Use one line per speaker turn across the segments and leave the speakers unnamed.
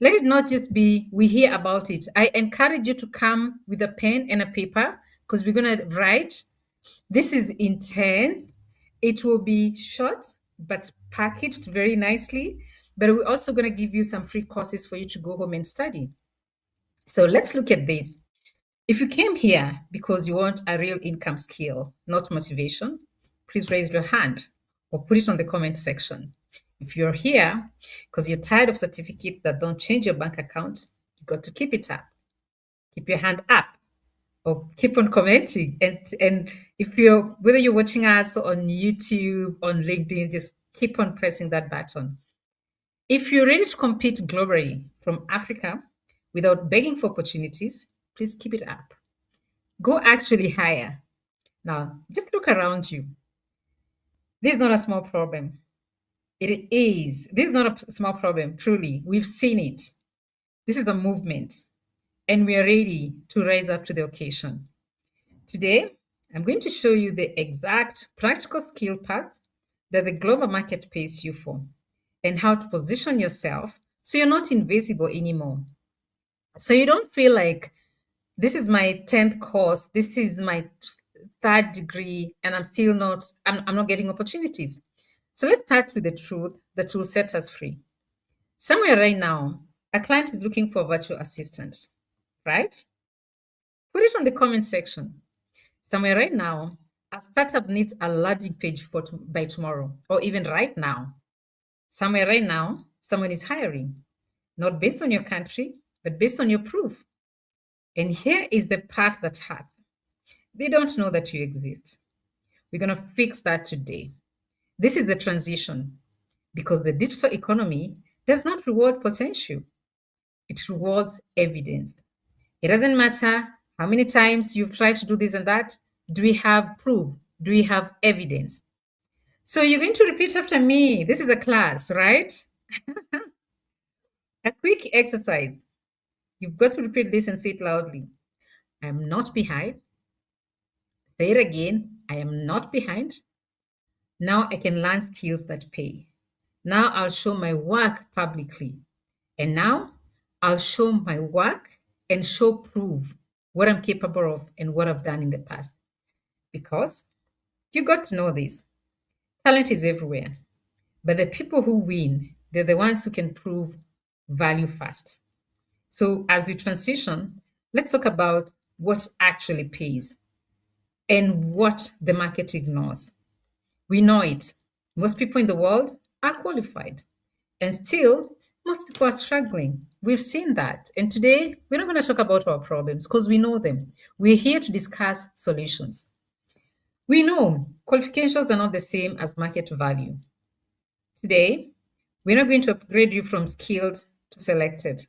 Let it not just be we hear about it. I encourage you to come with a pen and a paper because we're going to write. This is intense. It will be short but packaged very nicely. But we're also going to give you some free courses for you to go home and study. So let's look at this. If you came here because you want a real income skill, not motivation, please raise your hand or put it on the comment section. If you're here because you're tired of certificates that don't change your bank account, you got to keep it up. Keep your hand up or keep on commenting. And if you're whether you're watching us on YouTube, on LinkedIn, just keep on pressing that button. If you're ready to compete globally from Africa without begging for opportunities, please keep it up. Go actually higher. Now, just look around you. This is not a small problem. It is. This is not a small problem, truly. We've seen it. This is a movement, and we are ready to rise up to the occasion. Today, I'm going to show you the exact practical skill path that the global market pays you for and how to position yourself so you're not invisible anymore. So you don't feel like this is my 10th course, this is my third degree, and I'm not getting opportunities. So let's start with the truth that will set us free. Somewhere right now, a client is looking for a virtual assistant, right? Put it on the comment section. Somewhere right now, a startup needs a landing page by tomorrow, or even right now. Somewhere right now, someone is hiring, not based on your country, but based on your proof. And here is the part that hurts. They don't know that you exist. We're going to fix that today. This is the transition because the digital economy does not reward potential, it rewards evidence. It doesn't matter how many times you've tried to do this and that. Do we have proof? Do we have evidence? So you're going to repeat after me. This is a class, right? A quick exercise. You've got to repeat this and say it loudly. I am not behind. Say it again. I am not behind. Now I can learn skills that pay. Now I'll show my work publicly. And now I'll show my work and show proof what I'm capable of and what I've done in the past. Because you got to know this. Talent is everywhere. But the people who win, they're the ones who can prove value fast. So as we transition, let's talk about what actually pays and what the market ignores. We know it. Most people in the world are qualified, and still, most people are struggling. We've seen that. And today, we're not going to talk about our problems because we know them. We're here to discuss solutions. We know qualifications are not the same as market value. Today, we're not going to upgrade you from skilled to selected.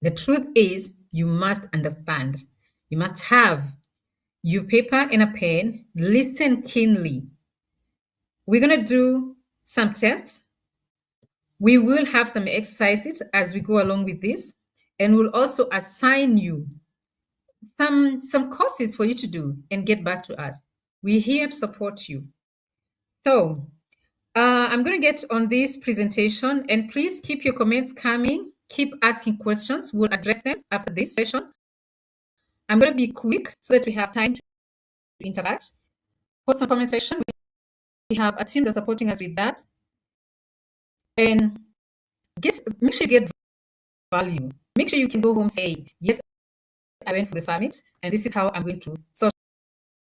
The truth is, you must understand. You must have your paper and a pen. Listen keenly. We're going to do some tests. We will have some exercises as we go along with this, and we'll also assign you some courses for you to do and get back to us. We're here to support you. So I'm going to get on this presentation, and please keep your comments coming. Keep asking questions. We'll address them after this session. I'm going to be quick so that we have time to interact. Post on comment section. We have a team that's supporting us with that. And make sure you get value. Make sure you can go home say, yes, I went for the summit, and this is how I'm going to sort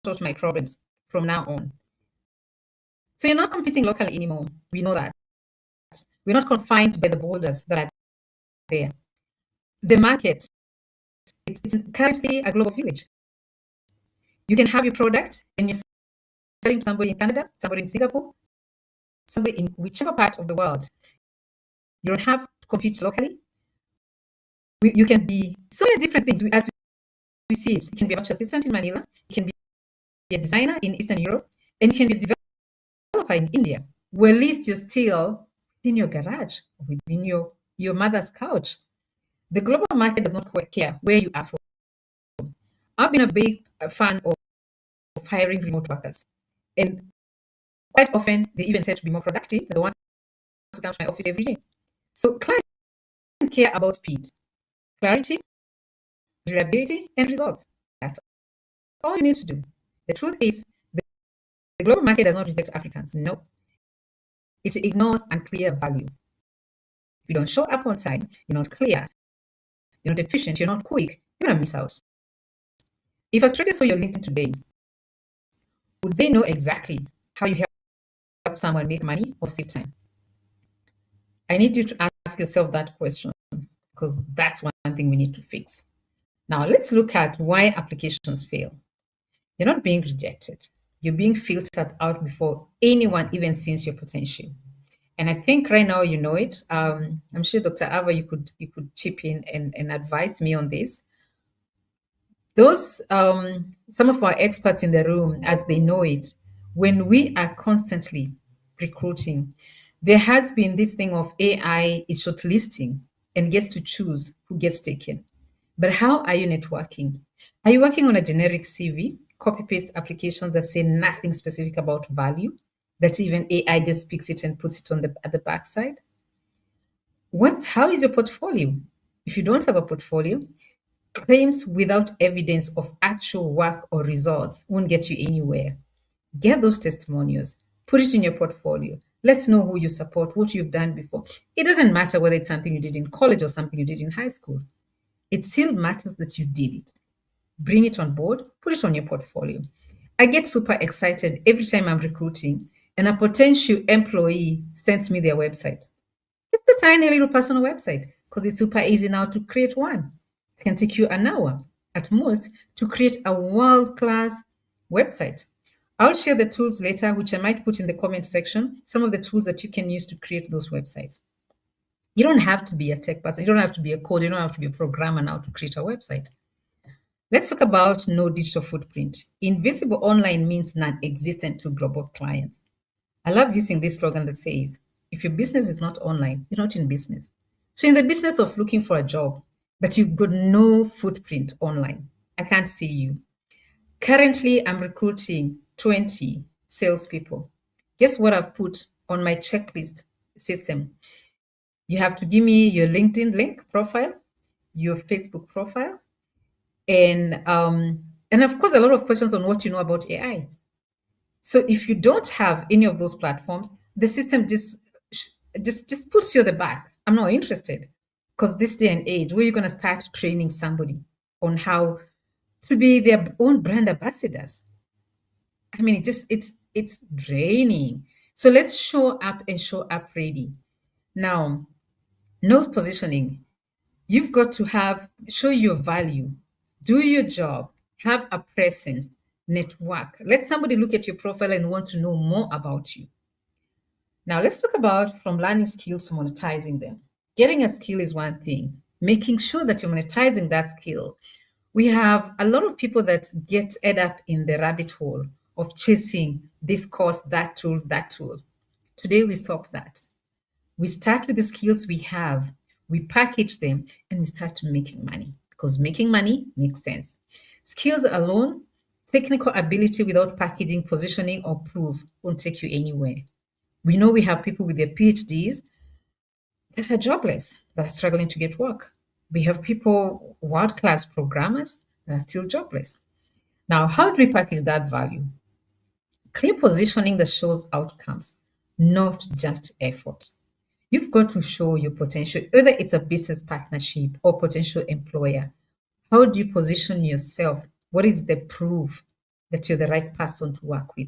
out my problems from now on. So you're not competing locally anymore. We know that. We're not confined by the borders that are there. The market, it's currently a global village. You can have your product and you're selling to somebody in Canada, somebody in Singapore, somebody in whichever part of the world. You don't have to compete locally. You can be so many different things as we see it. You can be a virtual assistant in Manila. You can be a designer in Eastern Europe. And you can be a developer in India. Well, at least you're still in your garage, within your mother's couch. The global market does not care where you are from. I've been a big fan of hiring remote workers. And quite often, they even tend to be more productive than the ones who come to my office every day. So clients care about speed, clarity, reliability, and results. That's all you need to do. The truth is, the global market does not reject Africans. No, it ignores unclear value. If you don't show up on time, you're not clear, you're not efficient, you're not quick, you're gonna miss out. If a stranger saw your LinkedIn today, would they know exactly how you help someone make money or save time? I need you to ask yourself that question because that's one thing we need to fix. Now, let's look at why applications fail. You're not being rejected. You're being filtered out before anyone even sees your potential. And I think right now you know it. I'm sure Dr. Ava, you could chip in and advise me on this. Those some of our experts in the room, as they know it, when we are constantly recruiting, there has been this thing of AI is shortlisting and gets to choose who gets taken. But how are you networking? Are you working on a generic CV, copy paste applications that say nothing specific about value, that even AI just picks it and puts it on the at the backside? How is your portfolio? If you don't have a portfolio, claims without evidence of actual work or results won't get you anywhere. Get those testimonials, put it in your portfolio. Let's know who you support, what you've done before. It doesn't matter whether it's something you did in college or something you did in high school. It still matters that you did it. Bring it on board, put it on your portfolio. I get super excited every time I'm recruiting and a potential employee sends me their website. Just a tiny little personal website because it's super easy now to create one. It can take you an hour at most to create a world class website. I'll share the tools later, which I might put in the comment section, some of the tools that you can use to create those websites. You don't have to be a tech person, you don't have to be a coder, you don't have to be a programmer now to create a website. Let's talk about no digital footprint. Invisible online means non existent to global clients. I love using this slogan that says, if your business is not online, you're not in business. So, in the business of looking for a job, but you've got no footprint online, I can't see you. Currently, I'm recruiting 20 salespeople. Guess what I've put on my checklist system? You have to give me your LinkedIn link profile, your Facebook profile, and of course, a lot of questions on what you know about AI. So if you don't have any of those platforms, the system just puts you at the back. I'm not interested because this day and age, where you're going to start training somebody on how to be their own brand ambassadors. I mean, it's draining. So let's show up and show up ready. Now, nose positioning. You've got to show your value, do your job, have a presence, network. Let somebody look at your profile and want to know more about you. Now, let's talk about from learning skills to monetizing them. Getting a skill is one thing, making sure that you're monetizing that skill. We have a lot of people that get ed up in the rabbit hole of chasing this course, that tool, that tool. Today, we stop that. We start with the skills we have, we package them, and we start making money because making money makes sense. Skills alone, technical ability without packaging, positioning, or proof won't take you anywhere. We know we have people with their PhDs that are jobless, that are struggling to get work. We have people, world class programmers, that are still jobless. Now, how do we package that value? Clear positioning that shows outcomes, not just effort. You've got to show your potential, whether it's a business partnership or potential employer. How do you position yourself? What is the proof that you're the right person to work with?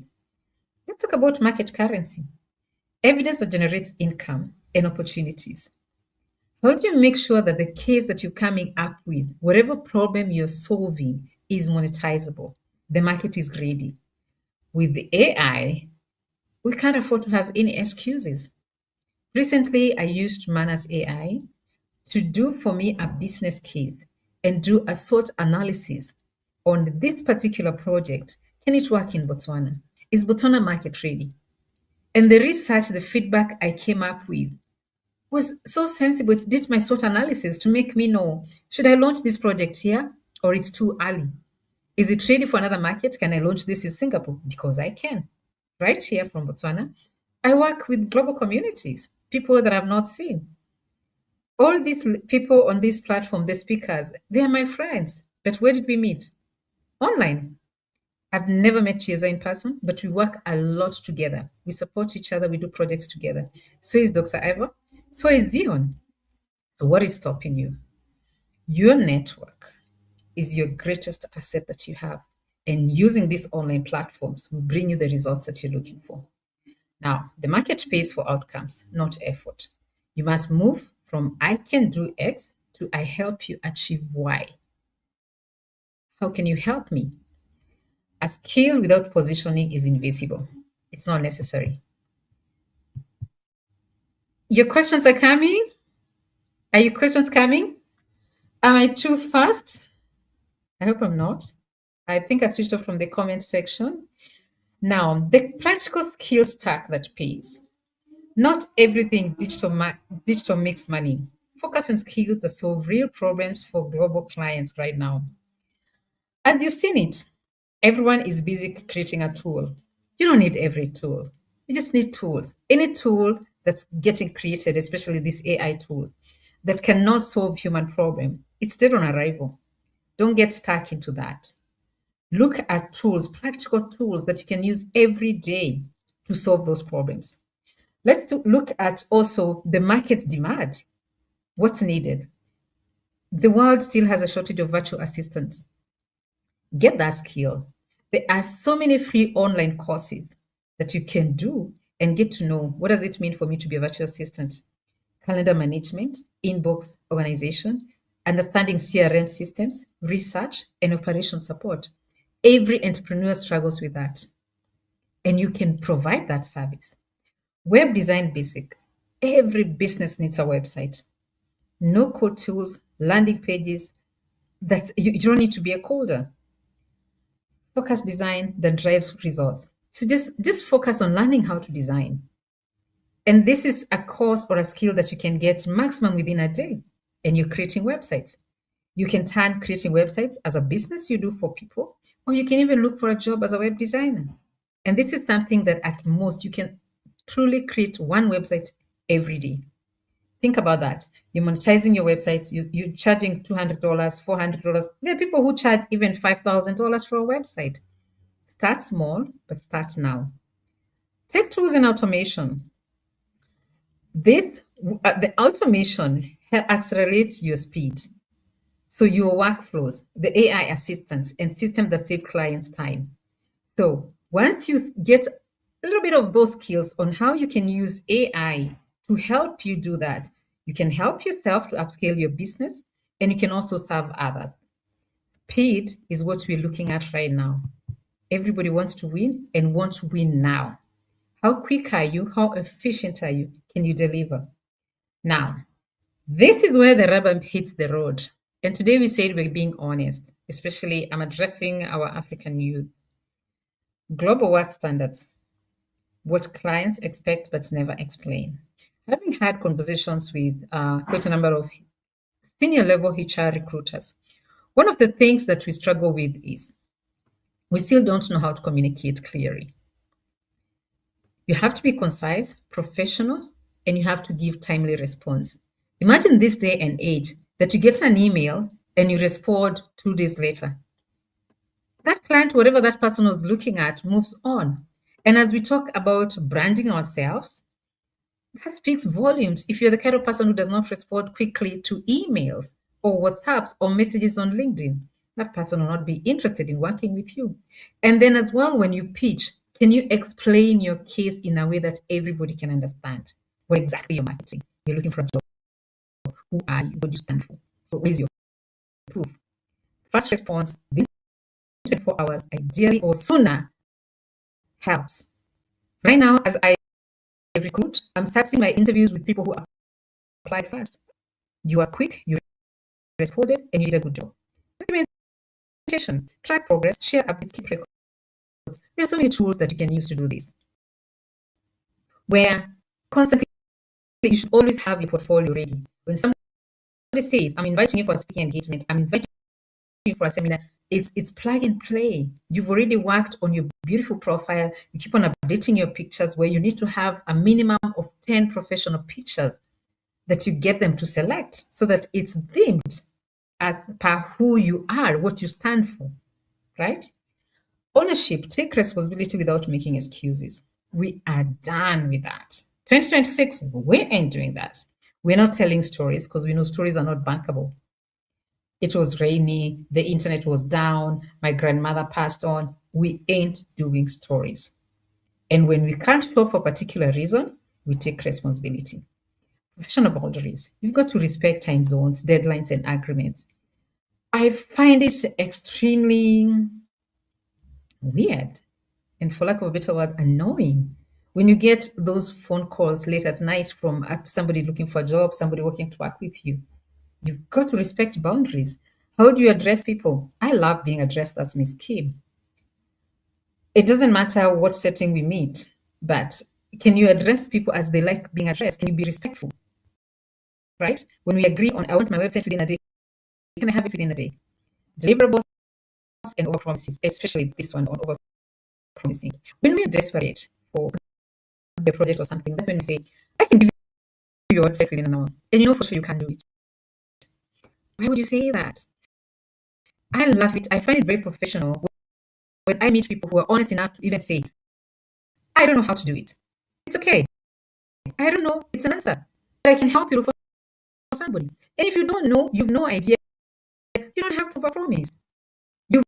Let's talk about market currency, evidence that generates income and opportunities. How do you make sure that the case that you're coming up with, whatever problem you're solving, is monetizable? The market is ready. With the AI, we can't afford to have any excuses. Recently, I used Mana's AI to do for me a business case and do a SWOT analysis on this particular project. Can it work in Botswana? Is Botswana market ready? And the research, the feedback I came up with was so sensible. It did my SWOT analysis to make me know, should I launch this project here or it's too early? Is it ready for another market? Can I launch this in Singapore? Because I can. Right here from Botswana, I work with global communities, people that I've not seen. All these people on this platform, the speakers, they are my friends. But where did we meet? Online. I've never met Chiesa in person, but we work a lot together. We support each other. We do projects together. So is Dr. Ivor. So is Dion. So what is stopping you? Your network is your greatest asset that you have. And using these online platforms will bring you the results that you're looking for. Now, the market pays for outcomes, not effort. You must move from I can do X to I help you achieve Y. How can you help me? A skill without positioning is invisible. It's not necessary. Your questions are coming? Are your questions coming? Am I too fast? I hope I'm not. I think I switched off from the comment section. Now, the practical skill stack that pays. Not everything digital makes money. Focus on skills that solve real problems for global clients right now. As you've seen it, everyone is busy creating a tool. You don't need every tool. You just need tools. Any tool that's getting created, especially these AI tools, that cannot solve human problem, it's dead on arrival. Don't get stuck into that. Look at tools, practical tools that you can use every day to solve those problems. Let's look at also the market demand. What's needed? The world still has a shortage of virtual assistants. Get that skill. There are so many free online courses that you can do and get to know what does it mean for me to be a virtual assistant? Calendar management, inbox organization, understanding CRM systems, research, and operation support. Every entrepreneur struggles with that, and you can provide that service. Web design basic. Every business needs a website. No code tools, landing pages. That you don't need to be a coder. Focus design that drives results. So just focus on learning how to design. And this is a course or a skill that you can get maximum within a day. And you're creating websites. You can turn creating websites as a business you do for people, or you can even look for a job as a web designer. And this is something that at most you can truly create one website every day. Think about that. You're monetizing your website, you're charging $200, $400. There are people who charge even $5,000 for a website. Start small, but start now. Tech tools and automation. The automation accelerates your speed. So your workflows, the AI assistants and systems that save clients time. So once you get a little bit of those skills on how you can use AI to help you do that, you can help yourself to upscale your business and you can also serve others. Speed is what we're looking at right now. Everybody wants to win and wants to win now. How quick are you? How efficient are you? Can you deliver? Now, this is where the rubber hits the road. And today we said we're being honest, especially I'm addressing our African youth. Global work standards, what clients expect but never explain. Having had conversations with quite a number of senior level HR recruiters, one of the things that we struggle with is we still don't know how to communicate clearly. You have to be concise, professional, and you have to give timely response. Imagine this day and age that you get an email and you respond 2 days later. That client, whatever that person was looking at, moves on. And as we talk about branding ourselves, that speaks volumes. If you're the kind of person who does not respond quickly to emails or WhatsApps or messages on LinkedIn, that person will not be interested in working with you. And then as well, when you pitch, can you explain your case in a way that everybody can understand what exactly you're marketing? You're looking for a job. Who are you? What do you stand for? What is your proof? Fast response within 24 hours, ideally or sooner, helps. Right now, as I recruit, I'm starting my interviews with people who applied fast. You are quick, you responded, and you did a good job. Documentation, track progress, share updates, keep records. There are so many tools that you can use to do this. Where constantly you should always have your portfolio ready. When somebody says, I'm inviting you for a speaking engagement, I'm inviting you for a seminar, it's plug and play. You've already worked on your beautiful profile. You keep on updating your pictures where you need to have a minimum of 10 professional pictures that you get them to select so that it's themed as per who you are, what you stand for, right? Ownership, take responsibility without making excuses. We are done with that. 2026, we ain't doing that. We're not telling stories because we know stories are not bankable. It was rainy, the internet was down, my grandmother passed on. We ain't doing stories. And when we can't show for a particular reason, we take responsibility. Professional boundaries. You've got to respect time zones, deadlines, and agreements. I find it extremely weird and, for lack of a better word, annoying when you get those phone calls late at night from somebody looking for a job, somebody working to work with you. You've got to respect boundaries. How do you address people? I love being addressed as Miss Kim. It doesn't matter what setting we meet, but can you address people as they like being addressed? Can you be respectful? Right? When we agree on, I want my website within a day, can I have it within a day? Deliverables and over promises, especially this one on over promising. When we are desperate for the project or something, that's when we say, I can give you your website within an hour. And you know for sure you can do it. Why would you say that? I love it. I find it very professional when I meet people who are honest enough to even say, I don't know how to do it. It's okay. I don't know. It's an answer. But I can help you look for somebody. And if you don't know, you've no idea, you don't have to overpromise. You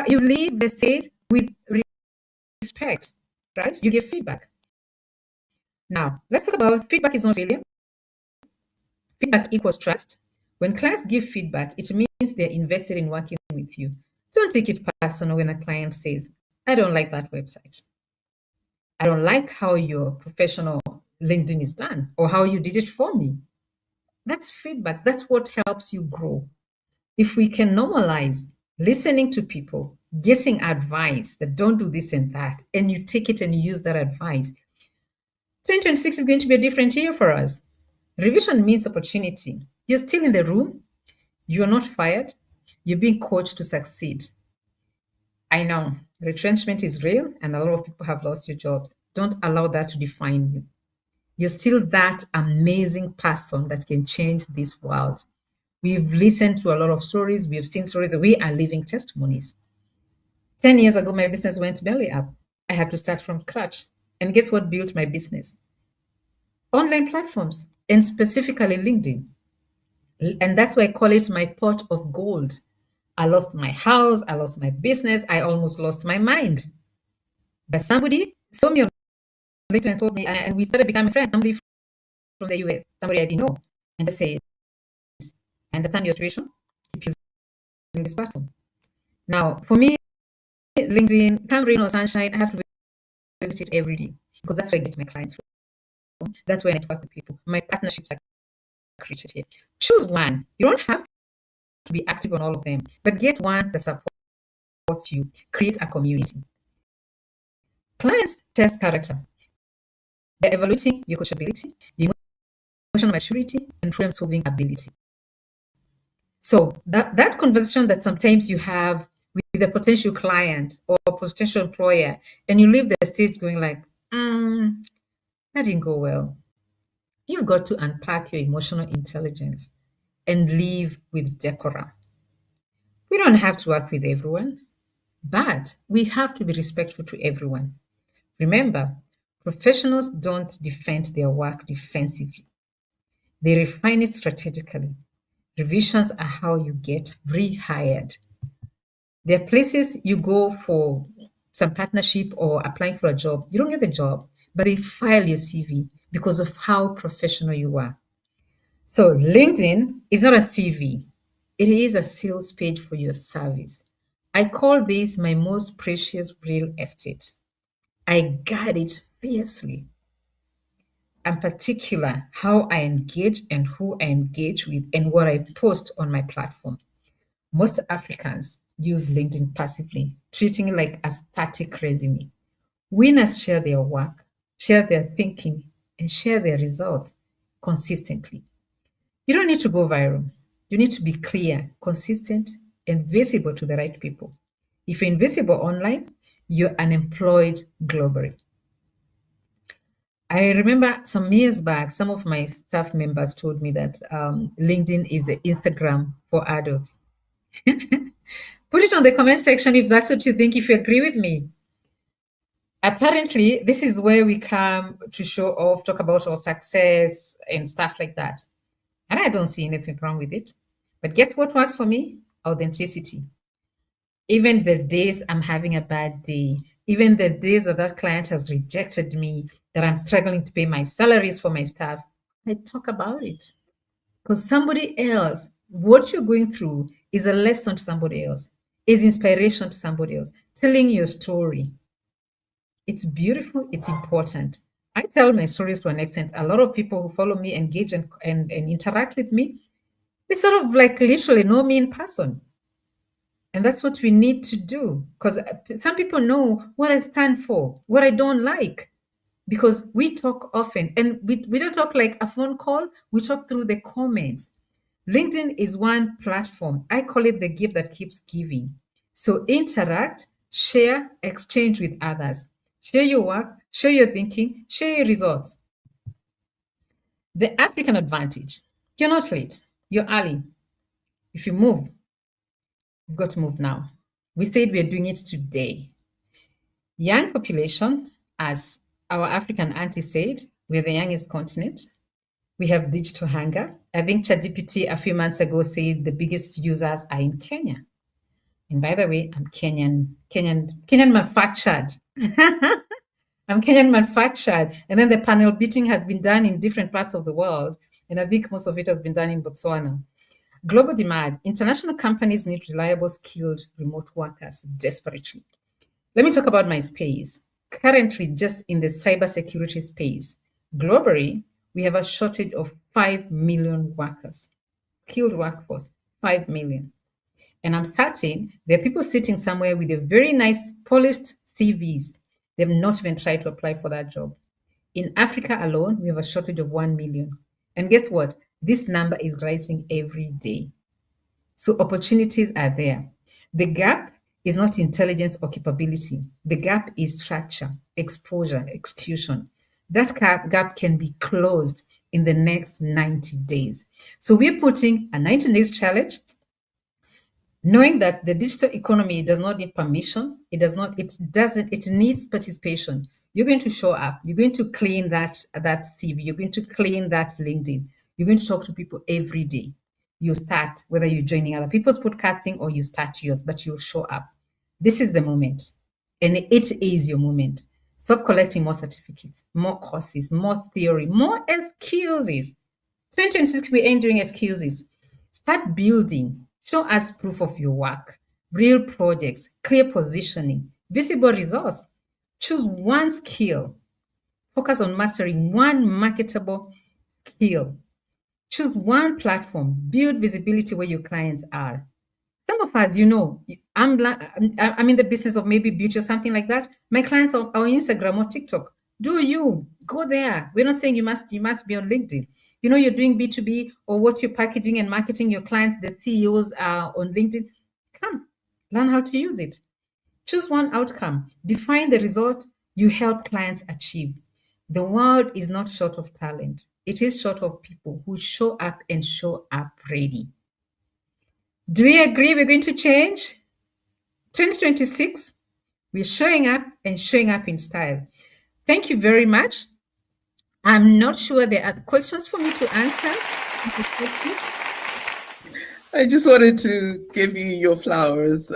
you leave the stage with respect, right? You give feedback. Now, let's talk about feedback is not failure. Feedback equals trust. When clients give feedback, it means they're invested in working with you. Don't take it personal when a client says, I don't like that website. I don't like how your professional LinkedIn is done or how you did it for me. That's feedback. That's what helps you grow. If we can normalize listening to people, getting advice that don't do this and that, and you take it and you use that advice, 2026 is going to be a different year for us. Revision means opportunity. You're still in the room. You're not fired. You're being coached to succeed. I know retrenchment is real and a lot of people have lost your jobs. Don't allow that to define you. You're still that amazing person that can change this world. We've listened to a lot of stories. We've seen stories. We are living testimonies. 10 years ago, my business went belly up. I had to start from scratch. And guess what built my business? Online platforms, and specifically LinkedIn. And that's why I call it my pot of gold. I lost my house. I lost my business. I almost lost my mind. But somebody saw me on LinkedIn and told me, and we started becoming friends. Somebody from the US, somebody I didn't know, and they said, I understand your situation. Keep using this platform. Now, for me, LinkedIn, come rain or sunshine, I have to visit it every day because that's where I get my clients from. That's where I network with people. My partnerships are created here. Choose one. You don't have to be active on all of them, but get one that supports you. Create a community. Clients test character. They're evaluating your coachability, your emotional maturity, and problem-solving ability. So that conversation that sometimes you have with a potential client or a potential employer, and you leave the stage going like, that didn't go well. You've got to unpack your emotional intelligence and live with decorum. We don't have to work with everyone, but we have to be respectful to everyone. Remember, professionals don't defend their work defensively. They refine it strategically. Revisions are how you get rehired. There are places you go for some partnership or applying for a job. You don't get the job, but they file your CV because of how professional you are. So LinkedIn is not a CV. It is a sales page for your service. I call this my most precious real estate. I guard it fiercely. I'm particular how I engage and who I engage with and what I post on my platform. Most Africans use LinkedIn passively, treating it like a static resume. Winners share their work, share their thinking, and share their results consistently. You don't need to go viral. You need to be clear, consistent, and visible to the right people. If you're invisible online, you're unemployed globally. I remember some years back, some of my staff members told me that LinkedIn is the Instagram for adults. Put it on the comment section if that's what you think, if you agree with me. Apparently, this is where we come to show off, talk about our success and stuff like that. And I don't see anything wrong with it. But guess what works for me? Authenticity. Even the days I'm having a bad day, even the days that that client has rejected me, that I'm struggling to pay my salaries for my staff, I talk about it. Because somebody else, what you're going through is a lesson to somebody else, is inspiration to somebody else, telling your story. It's beautiful, it's important. I tell my stories to an extent. A lot of people who follow me, engage and interact with me, they sort of like literally know me in person. And that's what we need to do because some people know what I stand for, what I don't like, because we talk often and we don't talk like a phone call, we talk through the comments. LinkedIn is one platform. I call it the gift that keeps giving. So interact, share, exchange with others. Share your work, share your thinking, share your results. The African advantage. You're not late, you're early. If you move, you've got to move now. We said we're doing it today. Young population, as our African auntie said, we're the youngest continent. We have digital hunger. I think ChatGPT a few months ago said the biggest users are in Kenya. And by the way, I'm Kenyan manufactured. I'm Kenyan manufactured. And then the panel beating has been done in different parts of the world. And I think most of it has been done in Botswana. Global demand. International companies need reliable, skilled remote workers desperately. Let me talk about my space. Currently, just in the cybersecurity space, globally, we have a shortage of 5 million workers, skilled workforce, 5 million. And I'm certain there are people sitting somewhere with a very nice, polished CVs. They've not even tried to apply for that job. In Africa alone, we have a shortage of 1 million. And guess what? This number is rising every day. So opportunities are there. The gap is not intelligence or capability. The gap is structure, exposure, execution. That gap can be closed in the next 90 days. So we're putting a 90 days challenge, knowing that the digital economy does not need permission. It needs participation. You're going to show up. You're going to clean that CV. You're going to clean that LinkedIn. You're going to talk to people every day. You start, whether you're joining other people's podcasting or you start yours, but you'll show up. This is the moment. And it is your moment. Stop collecting more certificates, more courses, more theory, more excuses. 2026, we ain't doing excuses. Start building. Show us proof of your work, real projects, clear positioning, visible results. Choose one skill. Focus on mastering one marketable skill. Choose one platform. Build visibility where your clients are. Some of us, I'm in the business of maybe beauty or something like that. My clients are on Instagram or TikTok. Do you go there? We're not saying you must be on LinkedIn. You're doing B2B or what you're packaging and marketing your clients, the CEOs are on LinkedIn. Come, learn how to use it. Choose one outcome. Define the result you help clients achieve. The world is not short of talent. It is short of people who show up and show up ready. Do we agree we're going to change? 2026, we're showing up and showing up in style. Thank you very much. I'm not sure there are questions for me to answer.
I just wanted to give you your flowers,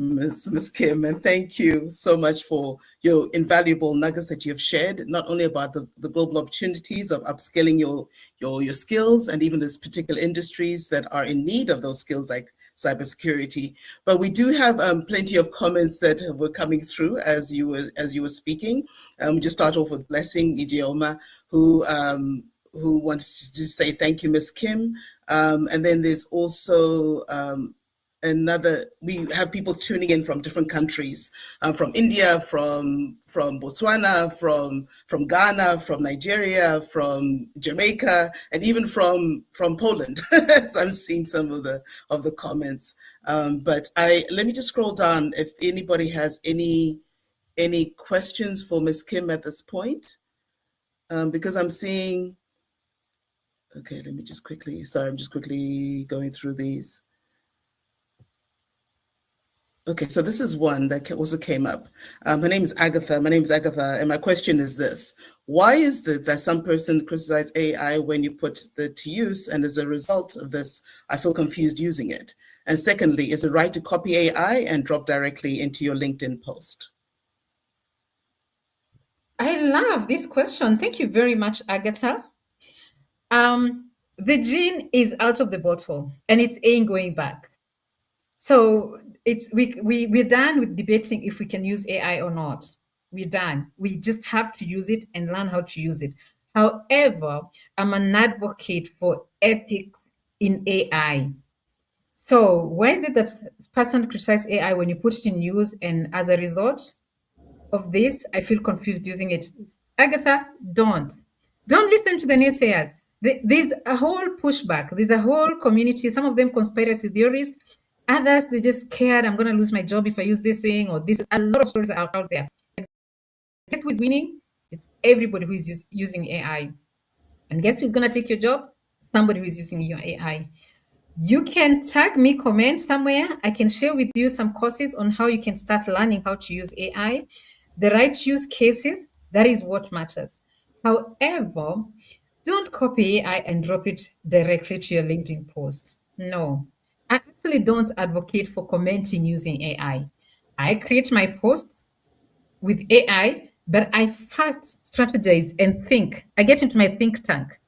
Ms. Kim, and thank you so much for your invaluable nuggets that you have shared, not only about the global opportunities of upskilling your skills and even these particular industries that are in need of those skills like cybersecurity, but we do have plenty of comments that were coming through as you were speaking. We just start off with Blessing Ijeoma, who wants to say thank you, Ms. Kim. And then there's also we have people tuning in from different countries, from India, from Botswana, from Ghana, from Nigeria, from Jamaica, and even from Poland. So I'm seeing some of the comments. But let me just scroll down if anybody has any questions for Ms. Kim at this point. because I'm seeing, okay, let me just quickly, sorry, I'm just quickly going through these. Okay, so this is one that also came up. Her name is Agatha. My name is Agatha, and my question is this: why is it that some person criticize AI when you put it to use, and as a result of this, I feel confused using it? And secondly, is it right to copy AI and drop directly into your LinkedIn post?
I love this question. Thank you very much, Agatha. The gene is out of the bottle and it's ain't going back. So it's we're done with debating if we can use AI or not. We're done. We just have to use it and learn how to use it. However, I'm an advocate for ethics in AI. So why is it that person criticize AI when you put it in use, and as a result of this, I feel confused using it? Agatha, don't listen to the naysayers. There's a whole pushback. There's a whole community. Some of them conspiracy theorists. Others they're just scared. I'm going to lose my job if I use this thing or this. A lot of stories are out there. Guess who is winning? It's everybody who is using AI. And guess who's going to take your job? Somebody who is using your AI. You can tag me, comment somewhere. I can share with you some courses on how you can start learning how to use AI. The right use cases, that is what matters. However, don't copy AI and drop it directly to your LinkedIn post. No, I actually don't advocate for commenting using AI. I create my posts with AI, but I first strategize and think. I get into my think tank.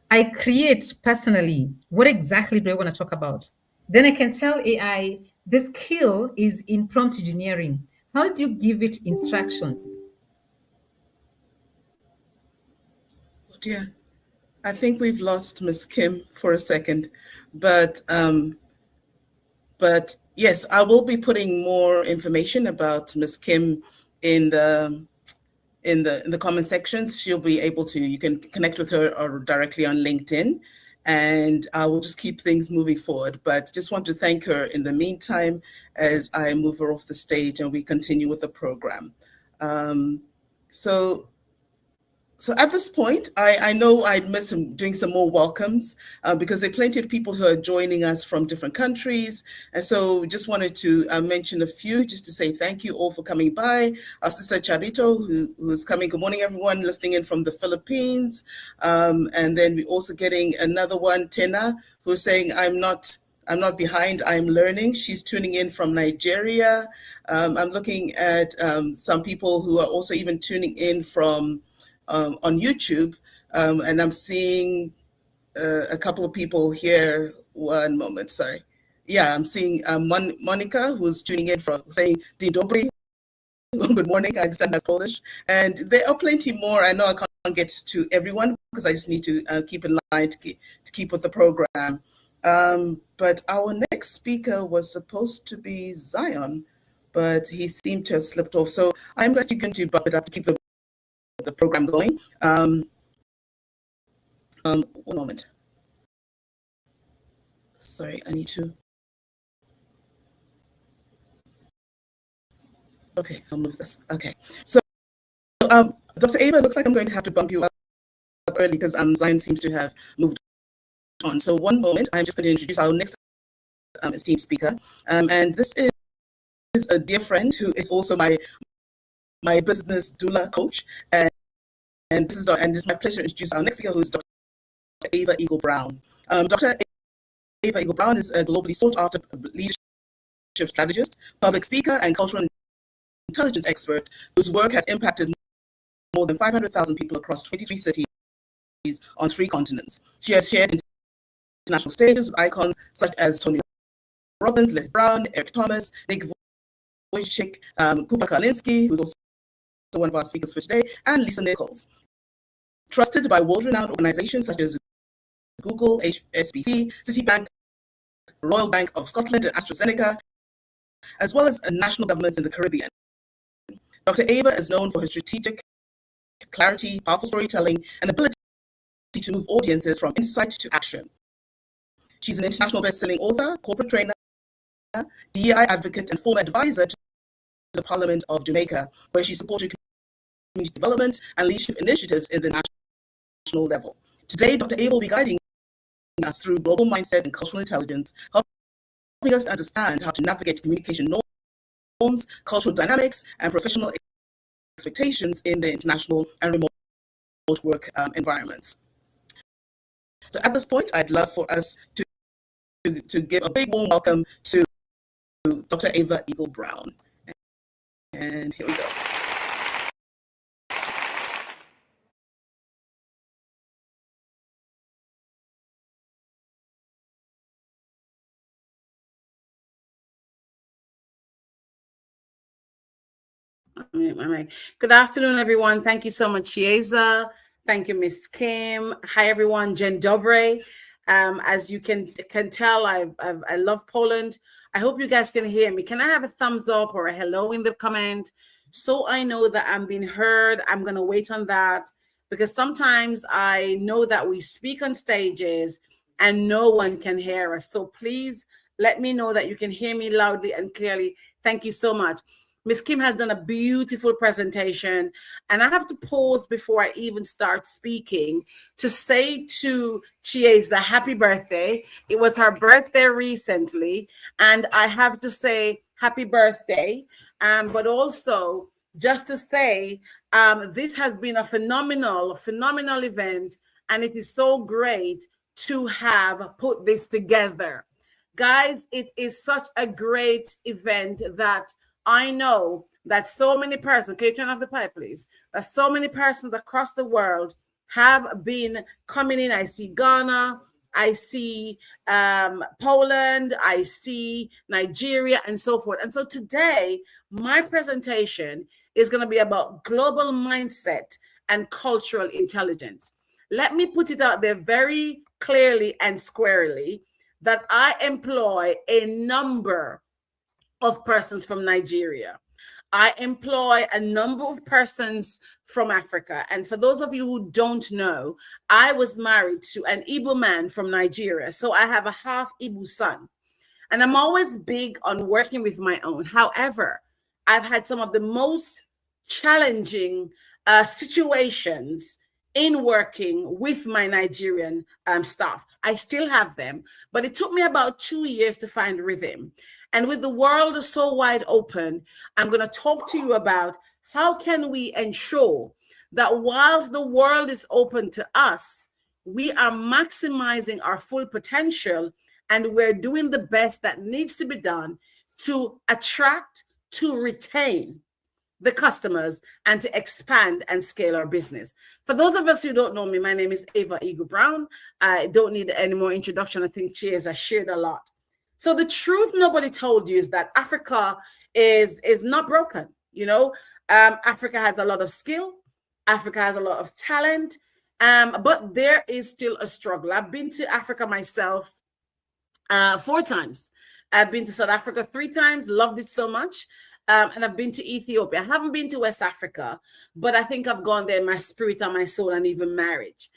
I create personally what exactly do I want to talk about. Then I can tell AI the skill is in prompt engineering. How do you give it instructions?
Oh dear, I think we've lost Miss Kim for a second, but yes, I will be putting more information about Miss Kim in the comment sections. She'll be able to, you can connect with her or directly on LinkedIn, and I will just keep things moving forward. But just want to thank her in the meantime as I move her off the stage and we continue with the program. Um, so so at this point, I know I'd miss doing some more welcomes because there are plenty of people who are joining us from different countries. And so just wanted to mention a few just to say thank you all for coming by. Our sister Charito, who is coming. Good morning, everyone listening in from the Philippines. And then we're also getting another one, Tena, who's saying, I'm not behind, I'm learning. She's tuning in from Nigeria. I'm looking at some people who are also even tuning in from on YouTube, and I'm seeing a couple of people here. One moment, sorry. Yeah, I'm seeing Monica, who's tuning in from saying Dzień dobry. Good morning. I understand that's Polish, and there are plenty more. I know I can't get to everyone because I just need to keep in line to keep with the program. But our next speaker was supposed to be Zion, but he seemed to have slipped off. So I'm actually going to bump it up to keep the program going. One moment. Sorry, I need to. Okay, I'll move this. Okay, so Dr. Ava, looks like I'm going to have to bump you up early because Zion seems to have moved on. So one moment, I'm just going to introduce our next esteemed speaker, and this is a dear friend who is also my business doula coach, and it's my pleasure to introduce our next speaker, who is Dr. Ava Eagle Brown. Dr. Ava Eagle Brown is a globally sought after leadership strategist, public speaker, and cultural intelligence expert whose work has impacted more than 500,000 people across 23 cities on 3 continents. She has shared international stages with icons such as Tony Robbins, Les Brown, Eric Thomas, Nick Vujicic, Kuba Kalinske, who's also one of our speakers for today, and Lisa Nichols. Trusted by world-renowned organizations such as Google, HSBC, Citibank, Royal Bank of Scotland, and AstraZeneca, as well as national governments in the Caribbean. Dr. Ava is known for her strategic clarity, powerful storytelling, and ability to move audiences from insight to action. She's an international best-selling author, corporate trainer, DEI advocate, and former advisor to the Parliament of Jamaica, where she supported community development and leadership initiatives in the national international level. Today, Dr. Ava will be guiding us through global mindset and cultural intelligence, helping us understand how to navigate communication norms, cultural dynamics, and professional expectations in the international and remote work environments. So at this point, I'd love for us to give a big warm welcome to Dr. Ava Eagle Brown. And here we go.
Good afternoon, everyone. Thank you so much, Chiesa. Thank you, Miss Kim. Hi, everyone. Jen Dobre. As you can tell, I love Poland. I hope you guys can hear me. Can I have a thumbs up or a hello in the comment so I know that I'm being heard? I'm going to wait on that because sometimes I know that we speak on stages and no one can hear us. So please let me know that you can hear me loudly and clearly. Thank you so much. Miss Kim has done a beautiful presentation, and I have to pause before I even start speaking to say to Chiesa, happy birthday. It was her birthday recently, and I have to say happy birthday, but also just to say this has been a phenomenal event, and it is so great to have put this together. Guys, it is such a great event that I know that so many persons, can you turn off the pipe, please? That so many persons across the world have been coming in. I see Ghana, I see Poland, I see Nigeria, and so forth. And so today, my presentation is going to be about global mindset and cultural intelligence. Let me put it out there very clearly and squarely that I employ a number of persons from Nigeria. I employ a number of persons from Africa. And for those of you who don't know, I was married to an Igbo man from Nigeria. So I have a half Igbo son. And I'm always big on working with my own. However, I've had some of the most challenging situations in working with my Nigerian staff. I still have them, but it took me about 2 years to find rhythm. And with the world so wide open, I'm going to talk to you about how can we ensure that whilst the world is open to us, we are maximizing our full potential and we're doing the best that needs to be done to attract, to retain the customers and to expand and scale our business. For those of us who don't know me, my name is Ava Eagle Brown. I don't need any more introduction. I think Chiesa shared a lot. So the truth nobody told you is that Africa is not broken. You know, Africa has a lot of skill. Africa has a lot of talent, but there is still a struggle. I've been to Africa myself 4 times. I've been to South Africa 3 times, loved it so much. And I've been to Ethiopia. I haven't been to West Africa, but I think I've gone there in my spirit and my soul and even marriage.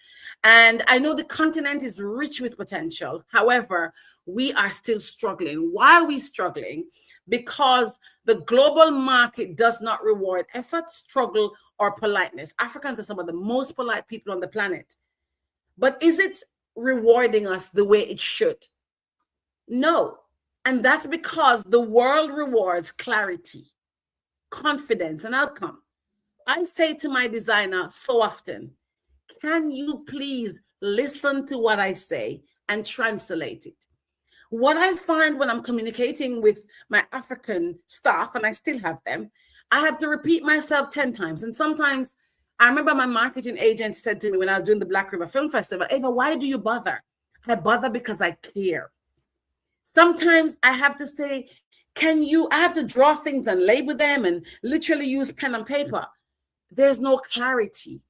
And I know the continent is rich with potential. However, we are still struggling. Why are we struggling? Because the global market does not reward effort, struggle, or politeness. Africans are some of the most polite people on the planet. But is it rewarding us the way it should? No. And that's because the world rewards clarity, confidence, and outcome. I say to my designer so often, can you please listen to what I say and translate it? What I find when I'm communicating with my African staff, and I still have them, I have to repeat myself 10 times. And sometimes I remember my marketing agent said to me when I was doing the Black River Film Festival, Ava, why do you bother? I bother because I care. Sometimes I have to say, I have to draw things and label them and literally use pen and paper. There's no clarity.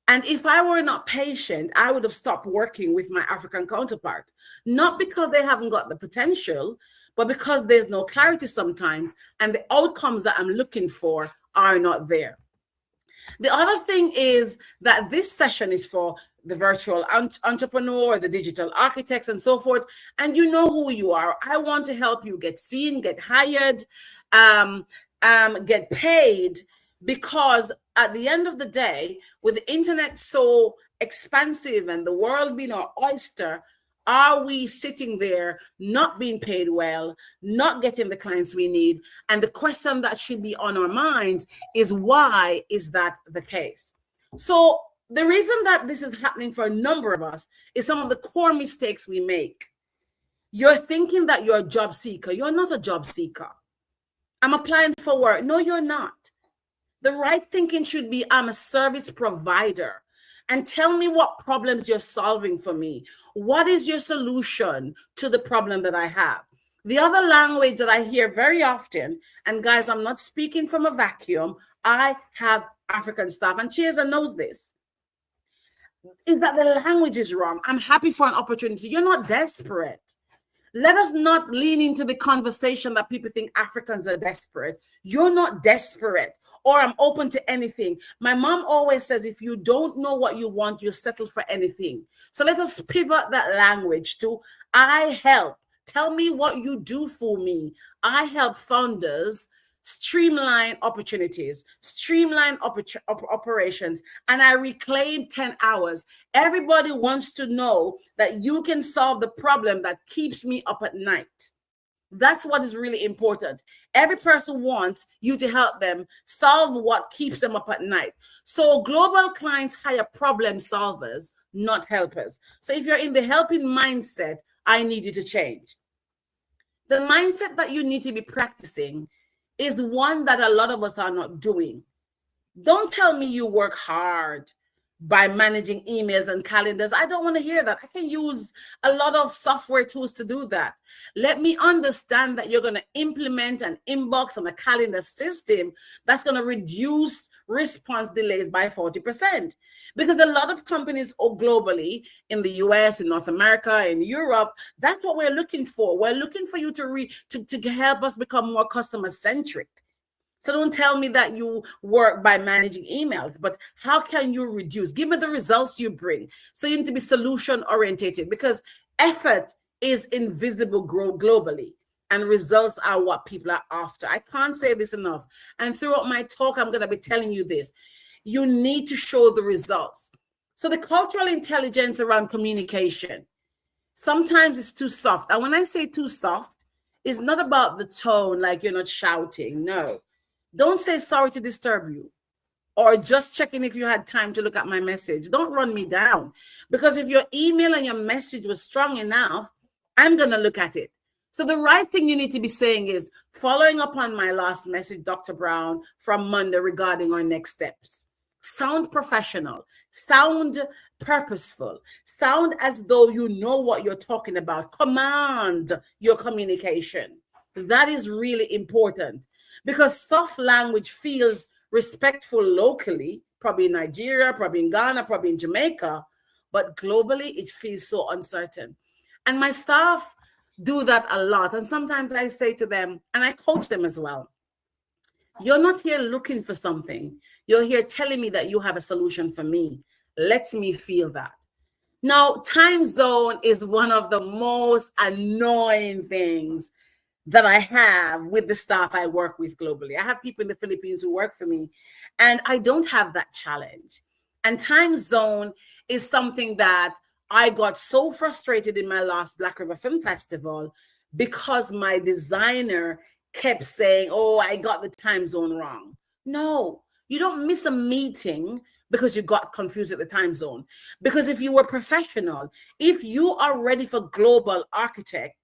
And if I were not patient, I would have stopped working with my African counterpart, not because they haven't got the potential, but because there's no clarity sometimes, and the outcomes that I'm looking for are not there. The other thing is that this session is for the virtual entrepreneur, the digital architects, and so forth. And you know who you are. I want to help you get seen, get hired, get paid, because at the end of the day, with the internet so expansive and the world being our oyster, are we sitting there not being paid well, not getting the clients we need? And the question that should be on our minds is, why is that the case? So the reason that this is happening for a number of us is some of the core mistakes we make. You're thinking that you're a job seeker. You're not a job seeker. I'm applying for work. No, you're not. The right thinking should be, I'm a service provider. And tell me what problems you're solving for me. What is your solution to the problem that I have? The other language that I hear very often, and guys, I'm not speaking from a vacuum, I have African staff, and Chiesa knows this, is that the language is wrong. I'm happy for an opportunity. You're not desperate. Let us not lean into the conversation that people think Africans are desperate. You're not desperate, or I'm open to anything. My mom always says, if you don't know what you want, you settle for anything. So let us pivot that language to, I help. Tell me what you do for me. I help founders streamline opportunities, streamline operations, and I reclaim 10 hours. Everybody wants to know that you can solve the problem that keeps me up at night. That's what is really important. Every person wants you to help them solve what keeps them up at night. So global clients hire problem solvers, not helpers. So if you're in the helping mindset, I need you to change. The mindset that you need to be practicing is one that a lot of us are not doing. Don't tell me you work hard by managing emails and calendars. I don't want to hear that. I can use a lot of software tools to do that. Let me understand that you're going to implement an inbox and a calendar system that's going to reduce response delays by 40%. Because a lot of companies globally, in the US, in North America, in Europe, that's what we're looking for. We're looking for you to help us become more customer centric. So don't tell me that you work by managing emails, but how can you reduce? Give me the results you bring. So you need to be solution orientated, because effort is invisible globally and results are what people are after. I can't say this enough. And throughout my talk, I'm going to be telling you this. You need to show the results. So the cultural intelligence around communication, sometimes it's too soft. And when I say too soft, it's not about the tone, like you're not shouting. No. Don't say sorry to disturb you, or just checking if you had time to look at my message. Don't run me down, because if your email and your message was strong enough, I'm going to look at it. So the right thing you need to be saying is, following up on my last message, Dr. Brown, from Monday regarding our next steps. Sound professional, sound purposeful, sound as though you know what you're talking about. Command your communication. That is really important, because soft language feels respectful locally, probably in Nigeria, probably in Ghana, probably in Jamaica, but globally it feels so uncertain. And my staff do that a lot. And sometimes I say to them, and I coach them as well, you're not here looking for something. You're here telling me that you have a solution for me. Let me feel that. Now, time zone is one of the most annoying things that I have with the staff I work with globally. I have people in the Philippines who work for me, and I don't have that challenge. And time zone is something that I got so frustrated in my last Black River Film Festival, because my designer kept saying, oh, I got the time zone wrong. No, you don't miss a meeting because you got confused at the time zone. Because if you were professional, if you are ready for global architecture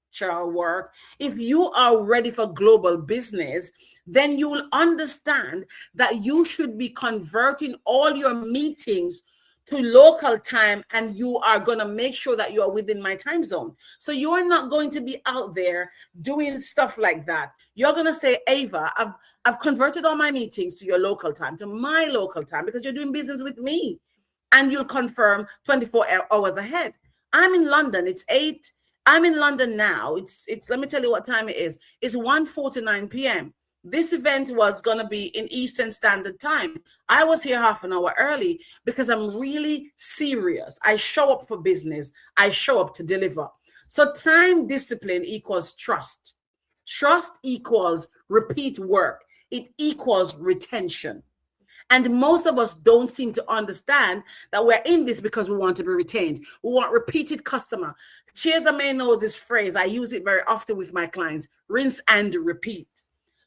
work, if you are ready for global business, then you will understand that you should be converting all your meetings to local time, and you are going to make sure that you are within my time zone. So you're not going to be out there doing stuff like that. You're going to say, Ava, I've converted all my meetings to your local time, to my local time, because you're doing business with me, and you'll confirm 24 hours ahead. I'm in London. It's 8. I'm in London now. It's let me tell you what time it is. It's 1:49 p.m. This event was going to be in Eastern Standard Time. I was here half an hour early because I'm really serious. I show up for business. I show up to deliver. So time discipline equals trust. Trust equals repeat work. It equals retention. And most of us don't seem to understand that we're in this because we want to be retained. We want repeated customer. Chiesa may know this phrase. I use it very often with my clients: rinse and repeat.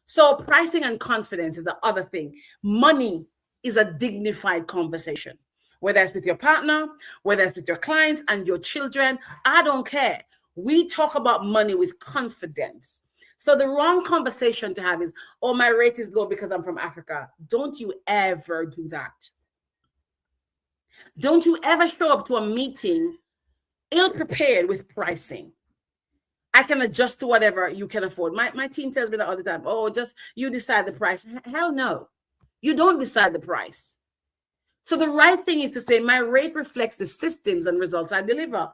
So pricing and confidence is the other thing. Money is a dignified conversation, whether it's with your partner, whether it's with your clients and your children. I don't care. We talk about money with confidence. So the wrong conversation to have is, oh, my rate is low because I'm from Africa. Don't you ever do that. Don't you ever show up to a meeting ill-prepared with pricing. I can adjust to whatever you can afford. My team tells me that all the time. Oh, just you decide the price. Hell no. You don't decide the price. So the right thing is to say, my rate reflects the systems and results I deliver.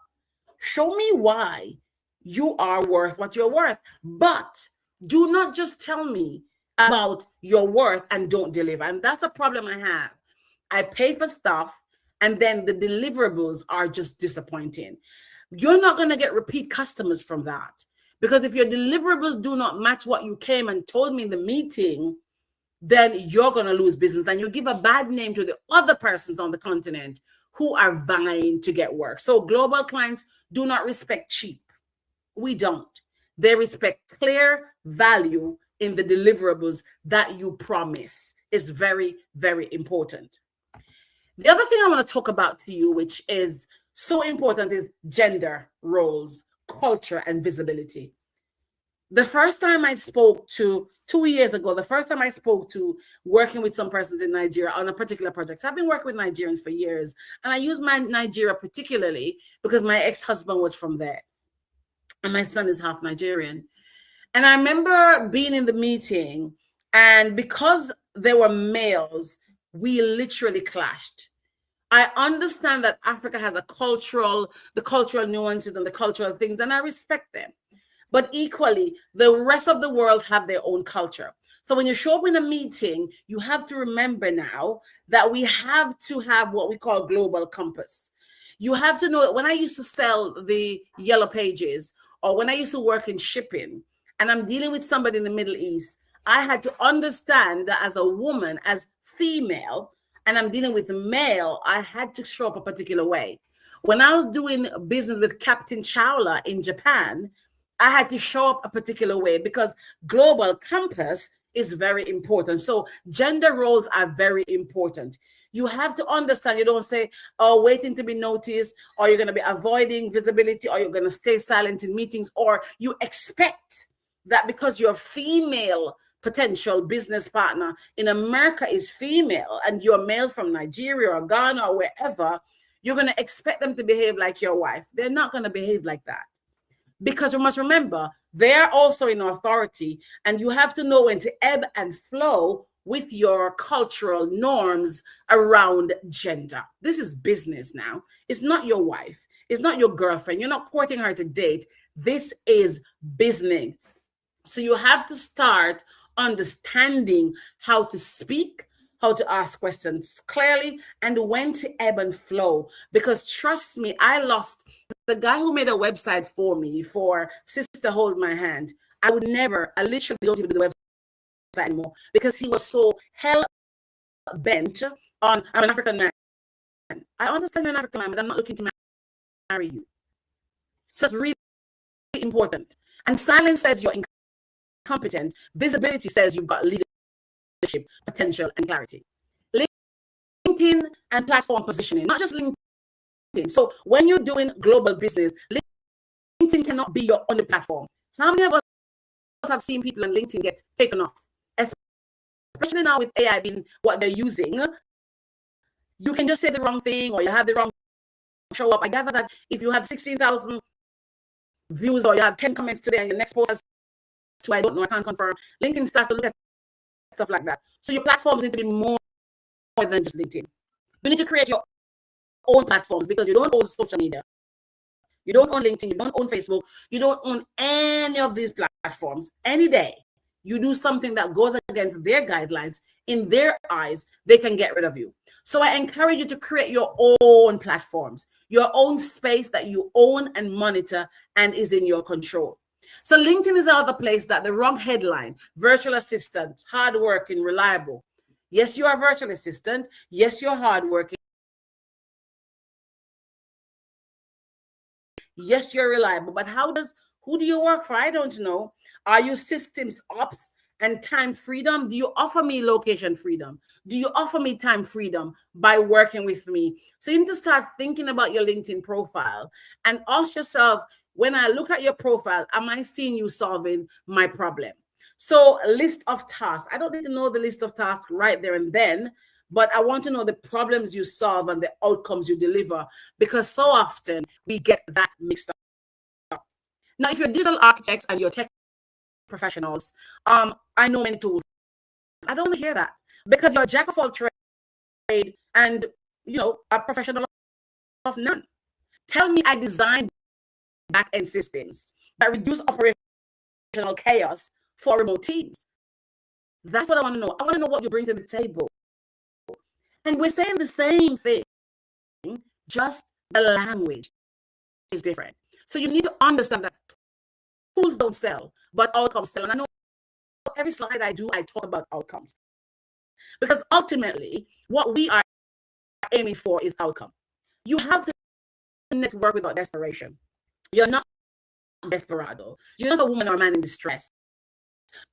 Show me why you are worth what you're worth. But do not just tell me about your worth and don't deliver. And that's a problem I have. I pay for stuff and then the deliverables are just disappointing. You're not going to get repeat customers from that, because if your deliverables do not match what you came and told me in the meeting, then you're going to lose business and you give a bad name to the other persons on the continent who are vying to get work. So global clients do not respect cheap. We don't. They respect clear value in the deliverables that you promise. Is very, very important. The other thing I want to talk about to you, which is so important, is gender roles, culture, and visibility. The first time I spoke to, 2 years ago, the first time I spoke to working with some persons in Nigeria on a particular project. So I've been working with Nigerians for years, and I use my Nigeria particularly because my ex-husband was from there, and my son is half Nigerian. And I remember being in the meeting, and because they were males, we literally clashed. I understand that Africa has the cultural nuances and the cultural things, and I respect them. But equally, the rest of the world have their own culture. So when you show up in a meeting, you have to remember now that we have to have what we call global compass. You have to know that when I used to sell the yellow pages, or when I used to work in shipping, and I'm dealing with somebody in the Middle East, I had to understand that as a woman, as female, and I'm dealing with male, I had to show up a particular way. When I was doing business with Captain Chowla in Japan, I had to show up a particular way because global compass is very important. So gender roles are very important. You have to understand, you don't say, oh, waiting to be noticed, or you're going to be avoiding visibility, or you're going to stay silent in meetings, or you expect that because your female potential business partner in America is female and you're male from Nigeria or Ghana or wherever, you're going to expect them to behave like your wife. They're not going to behave like that. Because you must remember, they're also in authority, and you have to know when to ebb and flow with your cultural norms around gender. This is business now. It's not your wife. It's not your girlfriend. You're not courting her to date. This is business. So you have to start understanding how to speak, how to ask questions clearly, and when to ebb and flow. Because trust me, I lost the guy who made a website for me for Sister Hold My Hand. I literally don't even do the website anymore because he was so hell bent on, I'm an African man. I understand you're an African man, but I'm not looking to marry you. So it's really important. And silence says you're incompetent. Visibility says you've got leadership, potential, and clarity. LinkedIn and platform positioning, not just LinkedIn. So when you're doing global business, LinkedIn cannot be your only platform. How many of us have seen people on LinkedIn get taken off? Especially now with AI being what they're using, you can just say the wrong thing or you have the wrong show up. I gather that if you have 16,000 views or you have 10 comments today and your next post has 2, I don't know, I can't confirm, LinkedIn starts to look at stuff like that. So your platforms need to be more than just LinkedIn. You need to create your own platforms because you don't own social media. You don't own LinkedIn. You don't own Facebook. You don't own any of these platforms. Any day you do something that goes against their guidelines, in their eyes, they can get rid of you. So I encourage you to create your own platforms, your own space that you own and monitor and is in your control. So LinkedIn is the other place that the wrong headline, virtual assistant, hardworking, reliable. Yes, you are a virtual assistant. Yes, you're hardworking. Yes, you're reliable. But who do you work for? I don't know. Are you systems ops and time freedom? Do you offer me location freedom? Do you offer me time freedom by working with me? So you need to start thinking about your LinkedIn profile and ask yourself, when I look at your profile, am I seeing you solving my problem? So a list of tasks. I don't need to know the list of tasks right there and then, but I want to know the problems you solve and the outcomes you deliver, because so often we get that mixed up. Now, if you're digital architects and you're tech professionals, I know many tools. I don't want to hear that, because you're a jack of all trade and a professional of none. Tell me I designed back-end systems that reduce operational chaos for remote teams. That's what I want to know. I want to know what you bring to the table. And we're saying the same thing, just the language is different. So you need to understand that tools don't sell, but outcomes sell. And I know every slide I do, I talk about outcomes. Because ultimately, what we are aiming for is outcome. You have to network without desperation. You're not desperado. You're not a woman or a man in distress.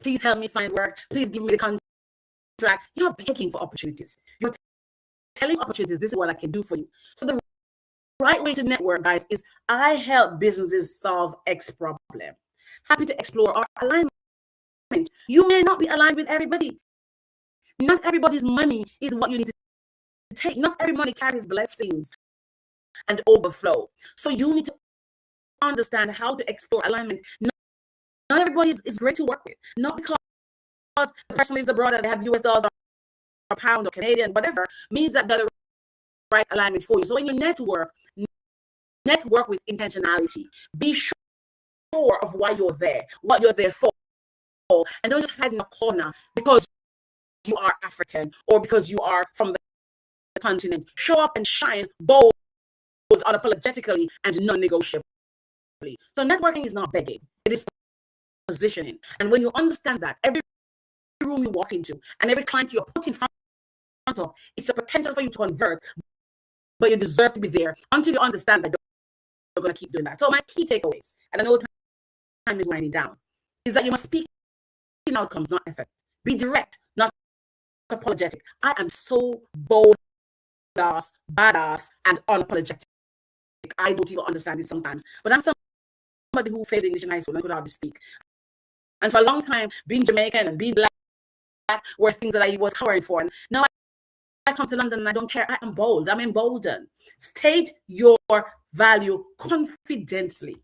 Please help me find work. Please give me the contract. You're not begging for opportunities. You're telling opportunities, this is what I can do for you. So the right way to network, guys, is I help businesses solve X problem. Happy to explore our alignment. You may not be aligned with everybody. Not everybody's money is what you need to take. Not every money carries blessings and overflow. So you need to understand how to explore alignment. Not everybody is great to work with. Not because the person lives abroad and they have US dollars or pounds or Canadian, whatever, means that they're the right alignment for you. So when you network with intentionality. Be sure of why you're there, what you're there for, and don't just hide in a corner because you are African or because you are from the continent. Show up and shine bold, unapologetically, and non-negotiably. So networking is not begging, it is positioning. And when you understand that, every room you walk into and every client you're put in front of, it's a potential for you to convert, but you deserve to be there until you understand that you're going to keep doing that. So my key takeaways, and I know time is winding down, is that you must speak in outcomes, not effort. Be direct, not apologetic. I am so bold, badass, and unapologetic. I don't even understand it sometimes, but I'm somebody who failed English in high school and could hardly speak. And for a long time, being Jamaican and being black were things that I was cowering for. And now I come to London and I don't care. I am bold. I'm emboldened. State your value confidently.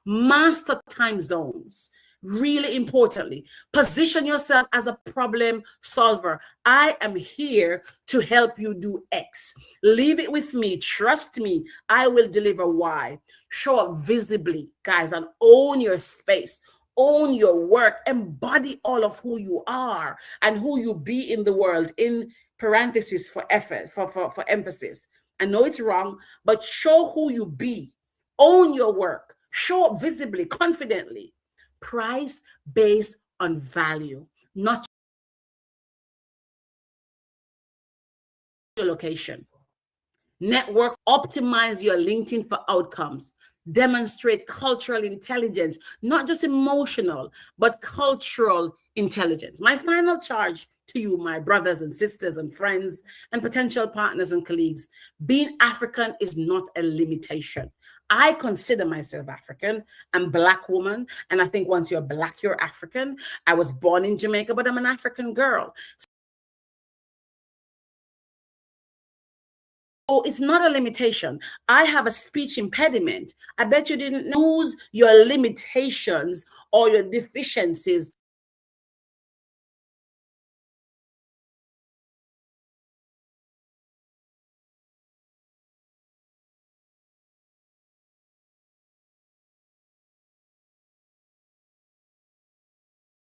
Master time zones. Really importantly, position yourself as a problem solver. I am here to help you do X. Leave it with me. Trust me. I will deliver Y. Show up visibly, guys, and own your space. Own your work. Embody all of who you are and who you be in the world, in parentheses for effort, for emphasis. I know it's wrong, but show who you be. Own your work. Show up visibly, confidently. Price based on value, not your location. Network, optimize your LinkedIn for outcomes. Demonstrate cultural intelligence, not just emotional, but cultural intelligence. My final charge to you, my brothers and sisters and friends and potential partners and colleagues, being African is not a limitation. I consider myself African. I'm a Black woman. And I think once you're Black, you're African. I was born in Jamaica, but I'm an African girl. So it's not a limitation. I have a speech impediment. I bet you didn't lose your limitations or your deficiencies